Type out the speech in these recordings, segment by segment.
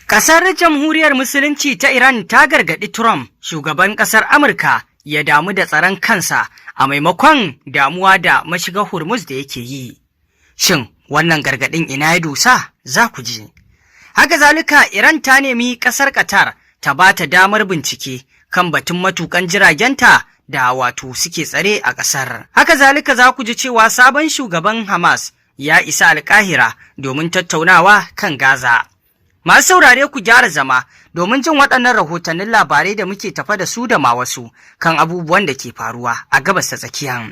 Ƙasar Jamhuriyar Musulunci ta Iran ta gargaɗi Trump, shugaban ƙasar Amurka, ya damu da tsaron kansa a maimakon damuwa da mashigar Hormuz da yake yi. Shin wannan gargaɗin ina ya dosa? Za ku ji. Haka zalika Iran ta nemi ƙasar Qatar ta ba ta damar bincike kan batun matukan jiragenta da wato suke tsare a ƙasar. Haka zalika za ku ji cewa sabon shugaban Hamas ya isa Alƙahira domin tattaunawa kan Gaza. Masu saurare ku gyara zama domin jin waɗannan rahotannin labarai da muke tafa da su da ma wasu kan abubuwan da ke faruwa a gabas ta tsakiya.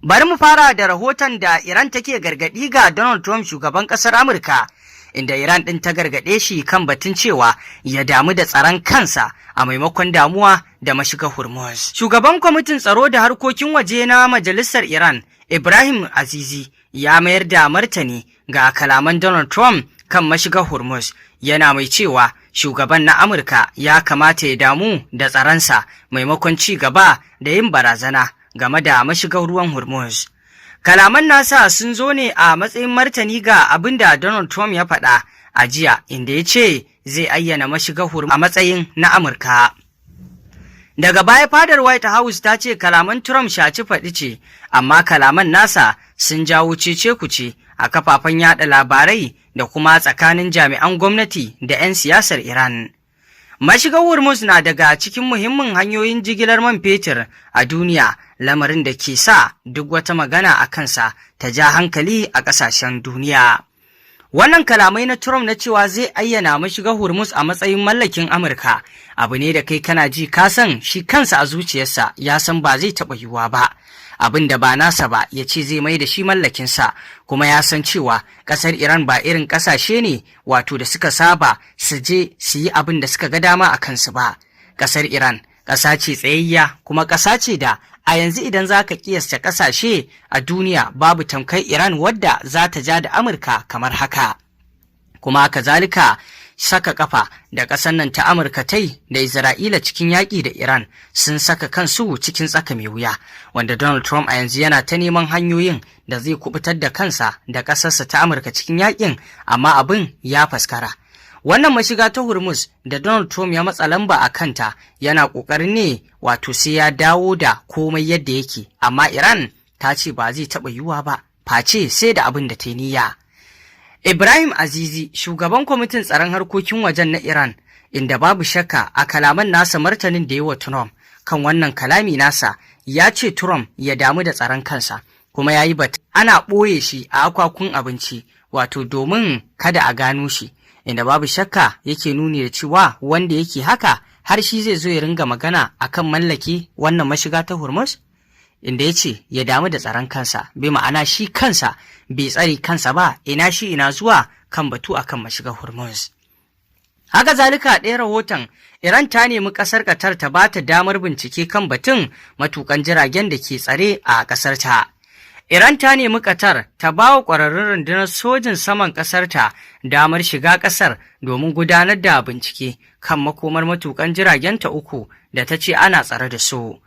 Bari mu fara da rahoton da Iran take gargaɗi ga Donald Trump shugaban ƙasar Amurka, inda Iran ɗin ta gargaɗe shi kan batun cewa ya damu da tsaron kansa a maimakon damuwa da mashigar Hormuz. Shugaban kwamitin tsaro da harkokin waje na Majalisar Iran, Ibrahim Azizi, ya mayar da martani ga kalaman Donald Trump kan mashigar Hormuz, yana mai cewa shugaban na Amurka ya kamata ya damu da tsaronsa maimakon ci gaba da yin barazana game da mashigar ruwan Hormuz. Kalaman nasa sun zo ne a matsayin martani ga abin da Donald Trump ya faɗa a jiya, inda ya ce zai ayyana mashigar Hormuz a matsayin na Amurka. Daga baya fadar White House ta ce kalaman Trump shaci faɗi ce, amma kalaman nasa sun jawo cece-kuce a kafafen yada labarai da kuma tsakanin jami'an gwamnati da 'yan siyasar Iran. Mashigar Hormuz na daga cikin muhimmin hanyoyin jigilar man fetur a duniya, lamarin da ke sa duk wata magana a kansa ta ja hankali a ƙasashen duniya. Wannan kalamai na Trump na cewa zai ayyana mashigar Hormuz a matsayin mallakin Amurka abu ne da kai kana ji ka san shi kansa a zuciyarsa ya san ba zai taɓa yiwuwa ba. Abin da ba nasa ba ya ce zai mai da shi mallakinsa, kuma ya san cewa ƙasar Iran ba irin ƙasashe ne wato da suka saba su je su yi abin da suka ga dama a kansu ba. Ƙasar Iran ƙasa ce tsayayya, kuma ƙasa ce da a yanzu idan za ka ƙiyasta ƙasashe a duniya babu tamkar Iran wadda za ta ja da Amurka kamar haka. Kuma kazalika saka kafa da ƙasar nan ta Amurka tai da Isra'ila cikin yaƙi da Iran sun saka kansu cikin tsaka mai wuya, wanda Donald Trump a yanzu yana ta neman hanyoyin da zai kubutar da kansa da ƙasarsa ta Amurka cikin yaƙin, amma abin ya faskara. Wannan mashiga ta Hormuz da Donald Trump ya matsa lamba a kanta yana ƙoƙarin ne wato sai ya dawo da komai yadda yake, amma Iran ta ce ba zai taɓa yiwuwa ba, face sai da abin da ta niyya. Ibrahim Azizi, shugaban kwamitin tsaron harkokin wajen na Iran, inda babu shakka a kalaman nasa martanin da yi wa Trump kan wannan kalami nasa, ya ce Trump ya damu da tsaron kansa, kuma ya yi bata ana ɓoye shi a akwakun abinci wato domin kada a gano shi, inda babu shakka yake nuni da cewa wanda yake haka har shi zai zo ya ringa magana akan mallaki wannan mashiga ta Hormuz, inda ya ce ya damu da tsaron kansa, bai ma'ana shi kansa bai tsare kansa ba, ina shi ina zuwa kan batu akan mashigar Hormuz. Haka zalika ɗaya rahoton, Iran ta nemi ƙasar Qatar ta ba ta damar bincike kan batun matukan jiragen da ke tsare a ƙasar ta. Iran ta nemi Qatar ta ba wa ƙwararrun rundunar sojin saman ƙasar ta damar shiga ƙasar domin gudanar da bincike kan makomar matukan jiragenta uku da ta ce ana tsare da su.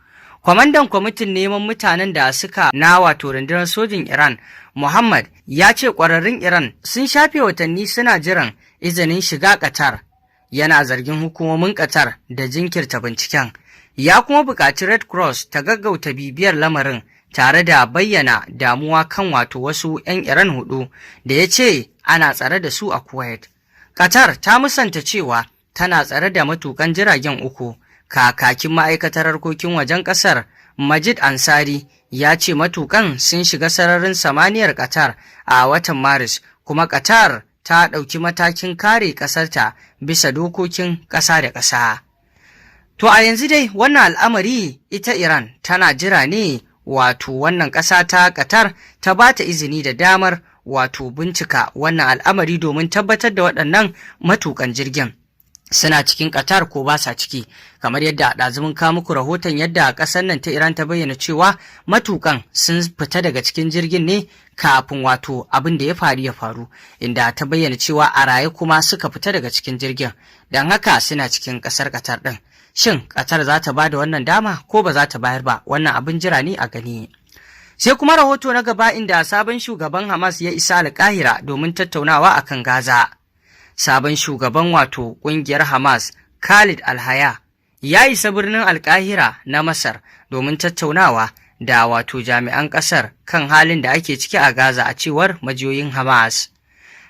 Kwamandan kwamitin neman mutanen da suka na wato rundunar sojin Iran, Muhammad, ya ce ƙwararrun Iran sun shafe watanni suna jiran izinin shiga Qatar. Yana zargin hukumomin Qatar da jinkirta binciken. Ya kuma buƙaci Red Cross ta gaggauta bibiyar lamarin tare da bayyana damuwa kan wato wasu 'yan Iran hudu da ya ce ana tsare da su a Kuwait. Qatar ta musanta cewa tana tsare da matukan jiragen uku. Kakakin ma'aikatar harkokin wajen ƙasar, Majid Ansari, ya ce matukan sun shiga sararin samaniyar Qatar a watan Maris, kuma Qatar ta ɗauki matakin kare ƙasarta bisa dokokin ƙasa da ƙasa. To a yanzu dai wannan al'amari ita Iran tana jira ne wato wannan ƙasa ta Qatar ta ba ta izini da damar wato bincika wannan al'amari domin tabbatar da waɗannan matukan jirgin suna cikin Qatar ko ba sa ciki, kamar yadda ɗazumin ka muku rahoton yadda ƙasar nan ta Iran ta bayyana cewa matukan sun fita daga cikin jirgin ne kafin wato abin da ya faru, inda ta bayyana cewa a raye kuma suka fita daga cikin jirgin, don haka suna cikin ƙasar Qatar ɗin. Shin Qatar za ta ba da wannan dama ko ba za ta bayar ba? Wannan abin jira ne a gani. Sai kuma rahoto na gaba, inda sabon shugaban Hamas ya isa Alƙahira domin tattaunawa akan Gaza. sabon shugaban wato ƙungiyar Hamas Khalid Al-Haya ya isa birnin Alƙahira na Masar domin tattaunawa da wato jami'an ƙasar kan halin da ake ciki a Gaza a cewar majiyoyin Hamas.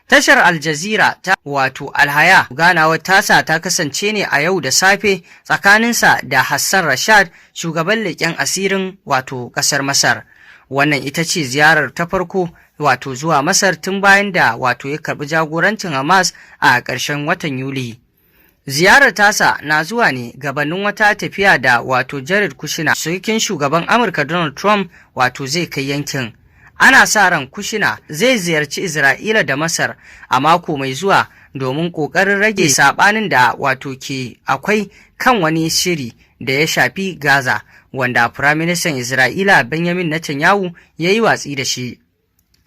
Tashar Al Jazeera ta wato Al-Haya ganawar tasa ta kasance ne a yau da safe tsakaninsa da Hassan Rashad, shugaban leƙen asirin wato ƙasar Masar. Wannan ita ce ziyarar ta farko wato zuwa Masar tun bayan da wato ya karɓi jagorancin Hamas a ƙarshen watan Yuli. Ziyarar tasa na zuwa ne gabanin wata tafiya da wato Jared Kushner, surukin shugaban Amurka Donald Trump wato zai kai yankin. Ana sa ran Kushner zai ziyarci Isra'ila da Masar a mako mai zuwa domin ƙoƙarin rage saɓanin da wato ke akwai kan wani shiri da ya shafi Gaza, wanda Firaministan Isra'ila Benjamin Netanyahu ya yi watsi da shi.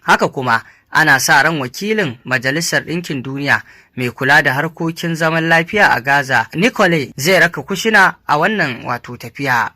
Haka kuma ana sa ran wakilin Majalisar Ɗinkin Duniya mai kula da harkokin zaman lafiya a Gaza, Nicole, zai raka Kushner a wannan wato tafiya.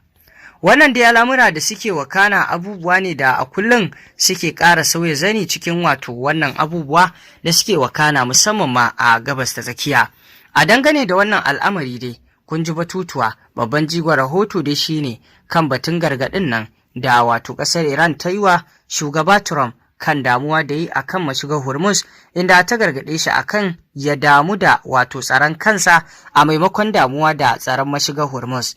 Wannan dai al'amura da suke wakana abubuwa ne da a kullum suke ƙara sauya zani cikin wato wannan abubuwa da suke wakana musamman ma a gabas ta tsakiya. A dangane da wannan al'amari dai, kun ji batutuwa, babban jigon rahoto dai shine kan batun gargaɗin nan da wato ƙasar Iran ta yi wa shugaba Trump kan damuwa da yi akan mashigar Hormuz, inda ta gargaɗe shi akan ya damu da wato tsaron kansa a maimakon damuwa da tsaron mashigar Hormuz.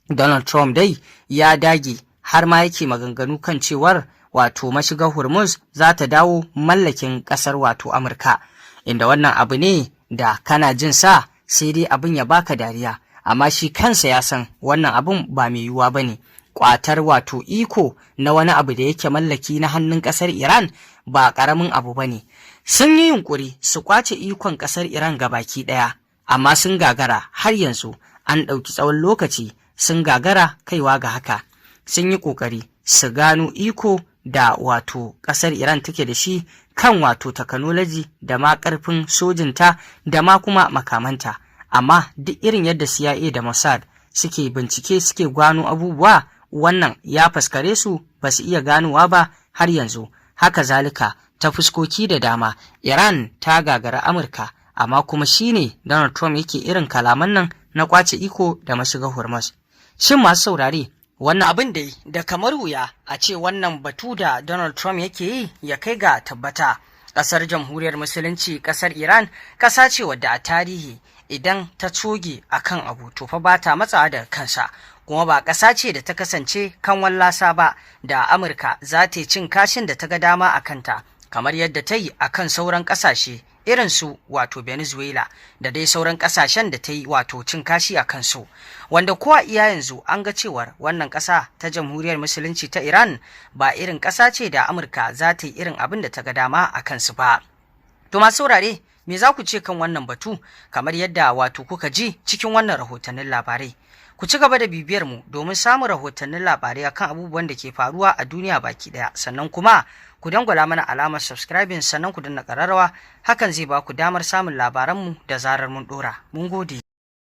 Donald Trump dai ya dage har ma yake maganganu kan cewar wato mashigar Hormuz za ta dawo mallakin ƙasar wato Amurka, inda wannan abu ne da kana jin sa sai dai abin ya baka dariya, amma shi kansa ya san wannan abin ba mai yiwuwa bane. Kwatar wato iko na wani abu da yake mallaki na hannun ƙasar Iran ba ƙaramin abu bane. Sun yi yunkuri su kwace ikon ƙasar Iran gabaki ɗaya, amma sun gagara. Har yanzu an ɗauki tsawon lokaci sun gagara kaiwa ga haka. Sun yi ƙoƙari su gano iko da wato ƙasar Iran take da shi kan wato takanoloji da ma ƙarfin sojinta da ma kuma makamanta, amma duk irin yadda CIA da Mossad suke bincike suke gano abubuwa, wannan ya faskare su ba su iya ganowa ba har yanzu. Haka zalika ta fuskoki da dama Iran ta gagara Amurka, amma kuma shine Donald Trump yake irin kalaman nan na kwace iko da mashigar Hormuz. Shin masu saurare, wannan abin da kamar wuya a ce wannan batu da Donald Trump yake yi ya kai ga tabbata. Ƙasar Jamhuriyar Musulunci, ƙasar Iran, ƙasa ce wadda a tarihi idan ta coge akan abu to fa ba ta matsawa da kansa, kuma ba ƙasa ce da ta kasance kan wallasa ba da Amurka za ta yi cin kashin da ta ga dama a kanta, kamar yadda ta yi a kan sauran ƙasashe irin su wato Venezuela da dai sauran ƙasashen da ta yi wato cin kashi a kansu, wanda ko a iya yanzu an ga cewar wannan ƙasa ta Jamhuriyar Musulunci ta Iran ba irin ƙasa ce da Amurka za ta yi irin abin da ta ga dama a kansu ba. To masu saurare, me za ku ce kan wannan batu? Kamar yadda wato kuka ji cikin wannan rahotannin labarai, ku ci gaba da bibiyar mu domin samun rahotannin labarai akan abubuwan da ke faruwa a duniya baki daya. Sannan kuma ku dangwala mana alamar subscribing, sannan ku danna ƙararrawa, hakan zai ba ku damar samun labaranmu da zarar mun dora. Mun gode.